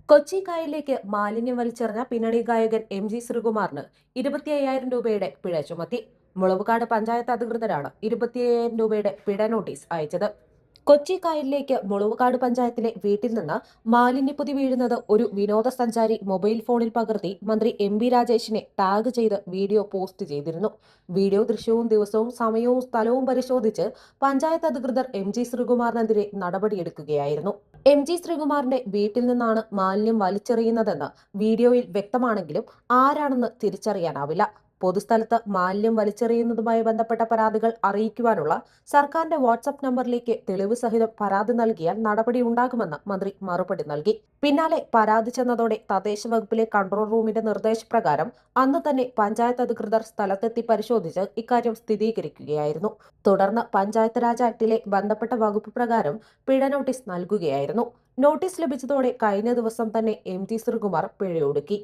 കൊച്ചി കായലിലേക്ക് മാലിന്യം വലിച്ചെറിഞ്ഞ പിന്നണി ഗായകൻ എം.ജി. ശ്രീകുമാറിന് 25,000 രൂപയുടെ പിഴ ചുമത്തി. മുളവുകാട് പഞ്ചായത്ത് അധികൃതരാണ് 25,000 രൂപയുടെ പിഴ നോട്ടീസ് അയച്ചത്. കൊച്ചി കായലിലേക്ക് മുളവുകാട് പഞ്ചായത്തിലെ വീട്ടിൽ നിന്ന് മാലിന്യപ്പൊതി വീഴുന്നത് ഒരു വിനോദസഞ്ചാരി മൊബൈൽ ഫോണിൽ പകർത്തി മന്ത്രി എം.ബി. രാജേഷിനെ ടാഗ് ചെയ്ത് വീഡിയോ പോസ്റ്റ് ചെയ്തിരുന്നു. വീഡിയോ ദൃശ്യവും ദിവസവും സമയവും സ്ഥലവും പരിശോധിച്ച് പഞ്ചായത്ത് അധികൃതർ എം.ജി. ശ്രീകുമാറിനെതിരെ നടപടിയെടുക്കുകയായിരുന്നു. എം.ജി. ശ്രീകുമാറിന്റെ വീട്ടിൽ നിന്നാണ് മാലിന്യം വലിച്ചെറിയുന്നതെന്ന് വീഡിയോയിൽ വ്യക്തമാണെങ്കിലും ആരാണെന്ന് തിരിച്ചറിയാനാവില്ല. പൊതുസ്ഥലത്ത് മാലിന്യം വലിച്ചെറിയുന്നതുമായി ബന്ധപ്പെട്ട പരാതികൾ അറിയിക്കുവാനുള്ള സർക്കാരിന്റെ വാട്സ്ആപ്പ് നമ്പറിലേക്ക് തെളിവ് സഹിതം പരാതി നൽകിയാൽ നടപടി ഉണ്ടാകുമെന്ന് മന്ത്രി മറുപടി നൽകി. പിന്നാലെ പരാതി ചെന്നതോടെ തദ്ദേശ വകുപ്പിലെ കൺട്രോൾ റൂമിന്റെ നിർദ്ദേശപ്രകാരം അന്ന് തന്നെ പഞ്ചായത്ത് അധികൃതർ സ്ഥലത്തെത്തി പരിശോധിച്ച് ഇക്കാര്യം സ്ഥിരീകരിക്കുകയായിരുന്നു. തുടർന്ന് പഞ്ചായത്ത് രാജ് ആക്ടിലെ ബന്ധപ്പെട്ട വകുപ്പ് പ്രകാരം പിഴ നോട്ടീസ് നൽകുകയായിരുന്നു. നോട്ടീസ് ലഭിച്ചതോടെ കഴിഞ്ഞ ദിവസം തന്നെ എം.ജി. ശ്രീകുമാർ പിഴയൊടുക്കി.